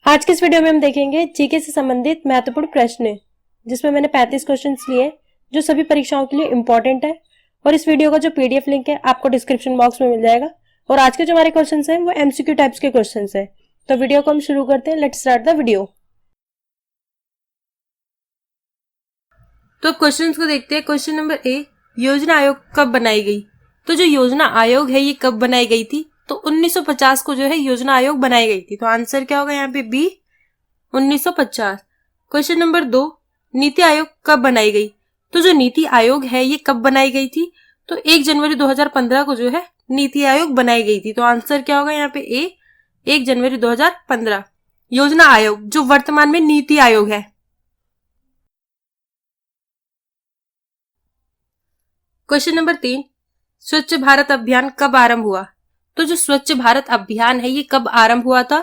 आज के इस वीडियो में हम देखेंगे जीके से संबंधित महत्वपूर्ण प्रश्न, जिसमें मैंने 35 क्वेश्चंस लिए जो सभी परीक्षाओं के लिए इंपॉर्टेंट है। और इस वीडियो का जो पीडीएफ लिंक है आपको डिस्क्रिप्शन बॉक्स में मिल जाएगा। और आज के जो हमारे क्वेश्चंस हैं वो एमसीक्यू टाइप्स के क्वेश्चंस हैं। तो वीडियो को हम शुरू करते हैं। Let's start the video. तो क्वेश्चंस को देखते हैं। क्वेश्चन नंबर ए, योजना आयोग कब बनाई गई? तो जो योजना आयोग है ये कब बनाई गई थी? तो 1950 को जो है योजना आयोग बनाई गई थी। तो आंसर क्या होगा यहाँ पे? B, 1950। Question number 2, NITI Aayog कब बनाई गई? तो जो नीति आयोग है ये कब बनाई गई थी? तो 1 जनवरी 2015 को जो है नीति आयोग बनाई गई थी। तो आंसर क्या होगा यहाँ पे? ए, 1 जनवरी 2015। योजना आयोग जो वर्तमान में नीति आयोग है। क्वेश्चन नंबर 3, स्वच्छ भारत अभियान कब आरंभ हुआ? तो जो स्वच्छ भारत अभियान है ये कब आरंभ हुआ था?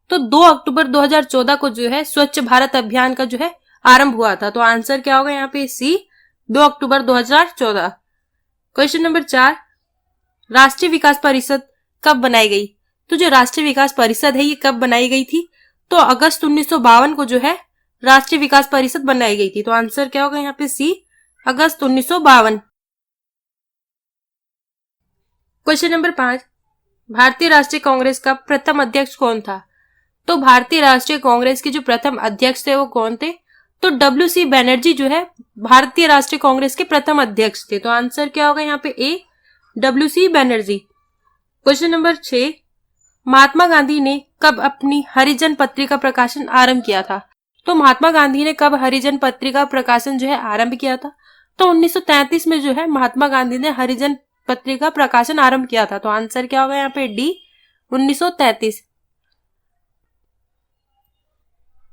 तो 2 अक्टूबर 2014 को जो है स्वच्छ भारत अभियान का जो है आरंभ हुआ था। तो आंसर क्या होगा यहाँ पे? सी, 2 अक्टूबर 2014। क्वेश्चन नंबर 4, राष्ट्रीय विकास परिषद कब बनाई गई? तो जो राष्ट्रीय विकास परिषद है ये कब बनाई गई थी? तो अगस्त 1952 को जो है राष्ट्रीय विकास परिषद बनाई गई थी। तो आंसर क्या होगा यहाँ पे? सी, अगस्त 1952। क्वेश्चन नंबर 5, भारतीय राष्ट्रीय कांग्रेस का प्रथम अध्यक्ष कौन था? तो भारतीय राष्ट्रीय कांग्रेस के जो प्रथम अध्यक्ष थे वो कौन थे? तो डब्ल्यू.सी. बनर्जी जो है भारतीय राष्ट्रीय कांग्रेस के प्रथम अध्यक्ष थे। तो आंसर क्या होगा यहाँ पे? ए, डब्ल्यू.सी. बनर्जी। क्वेश्चन नंबर 6, महात्मा गांधी ने कब अपनी हरिजन पत्रिका प्रकाशन आरंभ किया था? तो महात्मा गांधी ने कब हरिजन पत्रिका प्रकाशन जो है आरंभ किया था? तो 1933 में जो है महात्मा गांधी ने हरिजन पत्रिका प्रकाशन आरंभ किया था। तो आंसर क्या होगा यहाँ पे? D, 1933।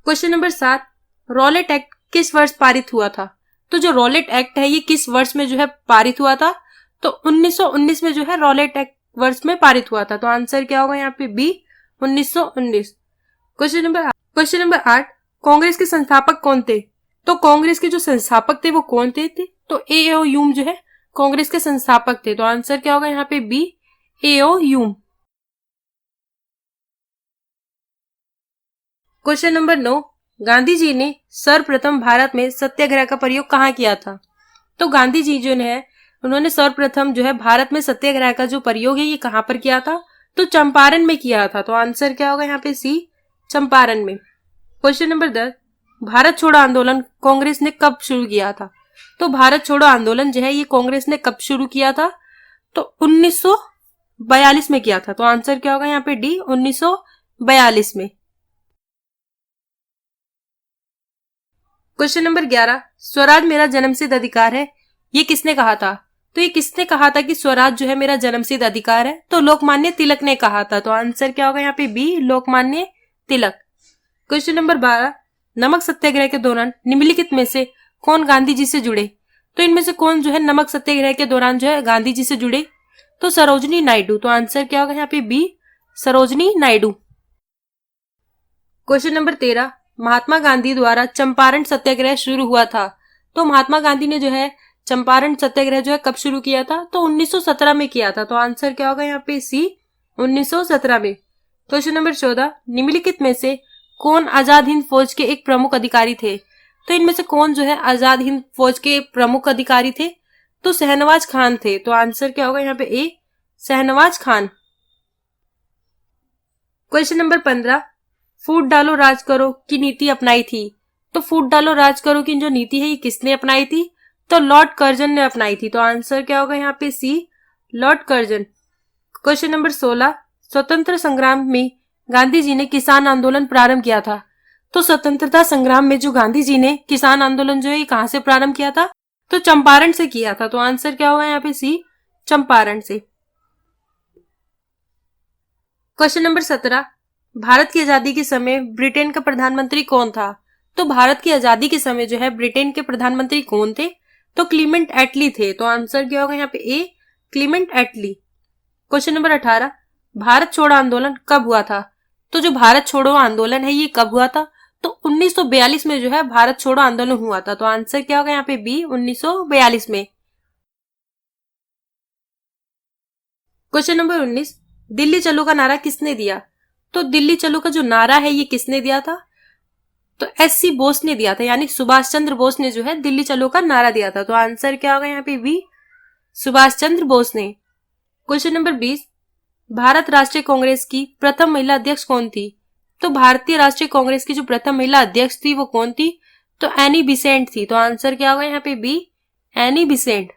Question number 7, Rowlatt act किस वर्ष पारित हुआ था? तो जो रॉलेट एक्ट है ये किस वर्ष में जो है पारित हुआ था? तो 1919 में जो है रॉलेट एक्ट वर्ष में पारित हुआ था। तो आंसर क्या होगा यहाँ पे? बी, 1919। क्वेश्चन नंबर 8, कांग्रेस के संस्थापक कौन थे? तो कांग्रेस के जो संस्थापक थे वो कौन थे? तो ए ओ ह्यूम जो है कांग्रेस के संस्थापक थे। तो आंसर क्या होगा यहाँ पे? B, A O Hume. Question number 9, Gandhi ji ने सर्वप्रथम भारत में सत्याग्रह का प्रयोग कहाँ किया था? तो गांधी जी जो है उन्होंने सर्वप्रथम जो है भारत में सत्याग्रह का जो प्रयोग है ये कहाँ पर किया था? तो चंपारण में किया था। तो आंसर क्या होगा यहाँ पे? सी, चंपारण में। क्वेश्चन नंबर 10, भारत छोड़ो आंदोलन कांग्रेस ने कब शुरू किया था? तो भारत छोड़ो आंदोलन जो है ये कांग्रेस ने कब शुरू किया था? तो 1942 में किया था। तो आंसर क्या होगा यहाँ पे? डी, 1942 में। क्वेश्चन नंबर 11, स्वराज मेरा जन्मसिद्ध अधिकार है ये किसने कहा था? तो ये किसने कहा था कि स्वराज जो है मेरा जन्मसिद्ध अधिकार है? तो लोकमान्य तिलक ने कहा था। तो आंसर क्या होगा यहाँ पे? B, Lokmanya Tilak. Question number 12, नमक सत्याग्रह के दौरान निम्नलिखित में से कौन गांधी जी से जुड़े? तो इनमें से कौन जो है नमक सत्याग्रह के दौरान जो है गांधी जी से जुड़े? तो सरोजनी नायडू। तो आंसर क्या होगा यहाँ पे? B, Sarojini Naidu. Question number 13, Mahatma Gandhi द्वारा चंपारण सत्याग्रह शुरू हुआ था। तो महात्मा गांधी ने जो है चंपारण सत्याग्रह जो है कब शुरू किया था? तो 1917 में किया था। तो आंसर क्या होगा यहाँ पे? सी, 1917 में। क्वेश्चन नंबर 14, निम्नलिखित में से कौन आजाद हिंद फौज के एक प्रमुख अधिकारी थे? तो इनमें से कौन जो है आजाद हिंद फौज के प्रमुख अधिकारी थे? तो शहनवाज खान थे। तो आंसर क्या होगा यहाँ पे? ए, शहनवाज खान। क्वेश्चन नंबर 15, फूट डालो राज करो की नीति अपनाई थी। तो फूट डालो राज करो की जो नीति है ये किसने अपनाई थी? तो लॉर्ड कर्जन ने अपनाई थी। तो आंसर क्या होगा यहाँ पे? सी, लॉर्ड कर्जन। क्वेश्चन नंबर 16, स्वतंत्र संग्राम में गांधी जी ने किसान आंदोलन प्रारंभ किया था। तो स्वतंत्रता संग्राम में जो गांधी जी ने किसान आंदोलन जो है कहां से प्रारंभ किया था? तो चंपारण से किया था। तो आंसर क्या होगा यहाँ पे? सी, चंपारण से। क्वेश्चन नंबर 17, भारत की आजादी के समय ब्रिटेन का प्रधानमंत्री कौन था? तो भारत की आजादी के समय जो है ब्रिटेन के प्रधानमंत्री कौन थे? तो क्लीमेंट एटली थे। तो आंसर क्या होगा यहाँ पे? ए, क्लीमेंट एटली। क्वेश्चन नंबर 18, भारत छोड़ो आंदोलन कब हुआ था? तो जो भारत छोड़ो आंदोलन है ये कब हुआ था? तो 1942 में जो है भारत छोड़ो आंदोलन हुआ था। तो आंसर क्या होगा यहाँ पे? बी, 1942 में। क्वेश्चन नंबर 19, दिल्ली चलो का नारा किसने दिया? तो दिल्ली चलो का जो नारा है ये किसने दिया था? तो एस.सी. बोस ने दिया था, यानी सुभाष चंद्र बोस ने जो है दिल्ली चलो का नारा दिया था। तो आंसर क्या होगा यहाँ पे? बी, सुभाष चंद्र बोस ने। क्वेश्चन नंबर 20, भारत राष्ट्रीय कांग्रेस की प्रथम महिला अध्यक्ष कौन थी? तो भारतीय राष्ट्रीय कांग्रेस की जो प्रथम महिला अध्यक्ष थी वो कौन थी? तो एनी बिसेंट थी। तो आंसर क्या होगा यहाँ पे? B, Annie Besant.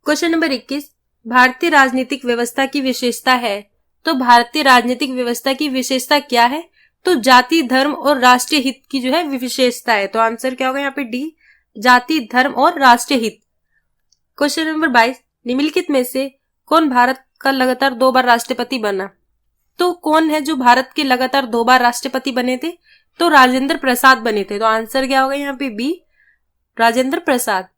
Question number 21, भारतीय राजनीतिक व्यवस्था की विशेषता है। तो भारतीय राजनीतिक व्यवस्था की विशेषता क्या है? तो जाति, धर्म और राष्ट्रीय हित की जो है विशेषता है। तो आंसर क्या होगा यहाँ पे? डी, जाति, धर्म और राष्ट्रीय हित। क्वेश्चन नंबर 22, निम्नलिखित में से कौन भारत का लगातार 2 बार राष्ट्रपति बना? तो कौन है जो भारत के लगातार 2 बार राष्ट्रपति बने थे? तो राजेंद्र प्रसाद बने थे। तो आंसर क्या होगा यहाँ पे? B, Rajendra Prasad.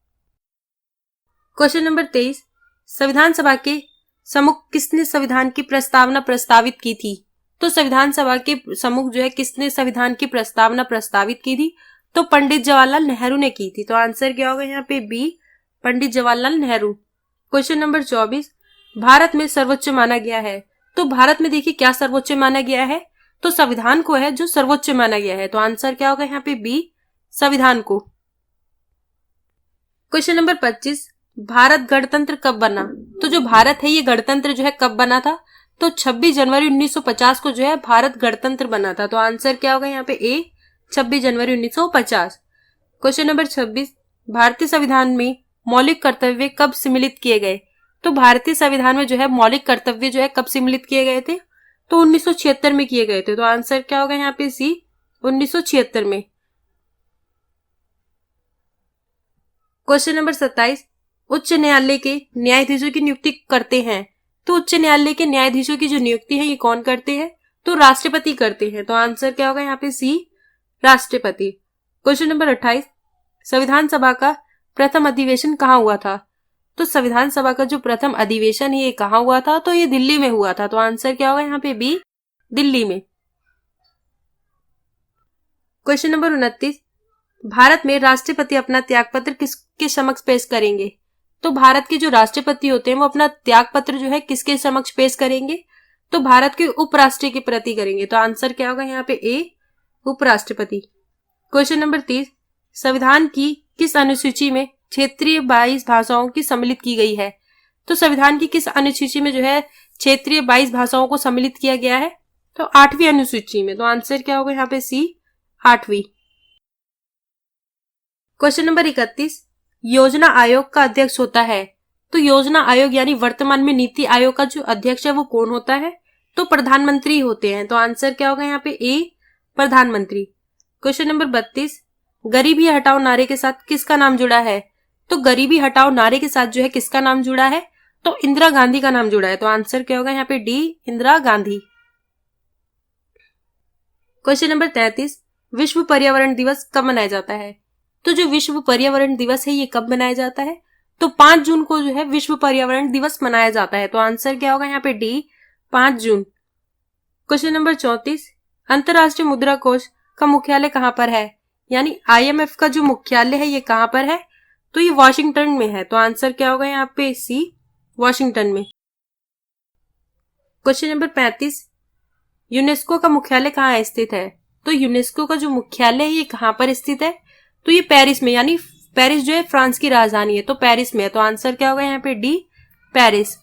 Question number 23, संविधान सभा के सम्मुख किसने संविधान की प्रस्तावना प्रस्तावित की थी? तो संविधान सभा के सम्मुख जो है किसने संविधान की प्रस्तावना प्रस्तावित की थी? तो पंडित जवाहरलाल नेहरू ने की थी। तो आंसर क्या होगा यहाँ पे? B, Pandit Jawaharlal Nehru. Question number 24, Bharat में सर्वोच्च माना गया है। तो भारत में देखिए क्या सर्वोच्च माना गया है? तो संविधान को है जो सर्वोच्च माना गया है। तो आंसर क्या होगा यहाँ पे? बी, संविधान को। क्वेश्चन नंबर 25, भारत गणतंत्र कब बना? तो जो भारत है ये गणतंत्र जो है कब बना था? तो 26 जनवरी 1950 को जो है भारत गणतंत्र बना था। तो आंसर क्या होगा यहाँ पे? ए, 26 जनवरी 1950। क्वेश्चन नंबर 26, भारतीय संविधान में मौलिक कर्तव्य कब सम्मिलित किए गए? तो भारतीय संविधान में जो है मौलिक कर्तव्य जो है कब सम्मिलित किए गए थे? तो 1976 में किए गए थे। तो आंसर क्या होगा यहाँ पे? सी, 1976 में। क्वेश्चन नंबर 27, उच्च न्यायालय के न्यायाधीशों की नियुक्ति करते हैं। तो उच्च न्यायालय के न्यायाधीशों की जो नियुक्ति है ये कौन करते हैं? तो राष्ट्रपति करते हैं। तो आंसर क्या होगा यहाँ पे? सी, राष्ट्रपति। क्वेश्चन नंबर 28, संविधान सभा का प्रथम अधिवेशन कहाँ हुआ था? तो संविधान सभा का जो प्रथम अधिवेशन है ये कहाँ हुआ था? तो ये दिल्ली में हुआ था। तो आंसर क्या होगा यहाँ पे? बी, दिल्ली में। क्वेश्चन नंबर 29, भारत में राष्ट्रपति अपना त्यागपत्र किसके समक्ष पेश करेंगे? तो भारत के जो राष्ट्रपति होते हैं वो अपना त्यागपत्र जो है किसके समक्ष पेश करेंगे? तो भारत के उपराष्ट्रपति के प्रति करेंगे। तो आंसर क्या होगा यहाँ पे? ए, उपराष्ट्रपति। क्वेश्चन नंबर 30, संविधान की किस अनुसूची में क्षेत्रीय 22 भाषाओं की सम्मिलित की गई है? तो संविधान की किस अनुसूची में जो है क्षेत्रीय 22 भाषाओं को सम्मिलित किया गया है? तो 8वीं अनुसूची में। तो आंसर क्या होगा यहाँ पे? सी, 8वीं। क्वेश्चन नंबर 31, योजना आयोग का अध्यक्ष होता है। तो योजना आयोग यानी वर्तमान में नीति आयोग का जो अध्यक्ष है वो कौन होता है? तो प्रधानमंत्री होते हैं। तो आंसर क्या होगा यहाँ पे? ए, प्रधानमंत्री। क्वेश्चन नंबर 32, गरीबी हटाओ नारे के साथ किसका नाम जुड़ा है? तो गरीबी हटाओ नारे के साथ जो है किसका नाम जुड़ा है? तो इंदिरा गांधी का नाम जुड़ा है। तो आंसर क्या होगा यहाँ पे? D, Indira Gandhi. Question number 33, विश्व पर्यावरण दिवस कब मनाया जाता है? तो जो विश्व पर्यावरण दिवस है ये कब मनाया जाता है? तो 5 जून को जो है विश्व पर्यावरण दिवस मनाया जाता है। तो आंसर क्या होगा यहाँ पे? डी, 5 जून। क्वेश्चन नंबर 34, अंतरराष्ट्रीय मुद्रा कोष का मुख्यालय कहाँ पर है? यानी IMF का जो मुख्यालय है ये कहाँ पर है? तो ये वॉशिंगटन में है। तो आंसर क्या होगा यहाँ पे? सी, वॉशिंगटन में। क्वेश्चन नंबर 35, यूनेस्को का मुख्यालय कहाँ स्थित है? तो यूनेस्को का जो मुख्यालय है ये कहाँ पर स्थित है? तो ये पेरिस में, यानी पेरिस जो है फ्रांस की राजधानी है। तो पेरिस में है। तो आंसर क्या होगा यहाँ पे? D, Paris.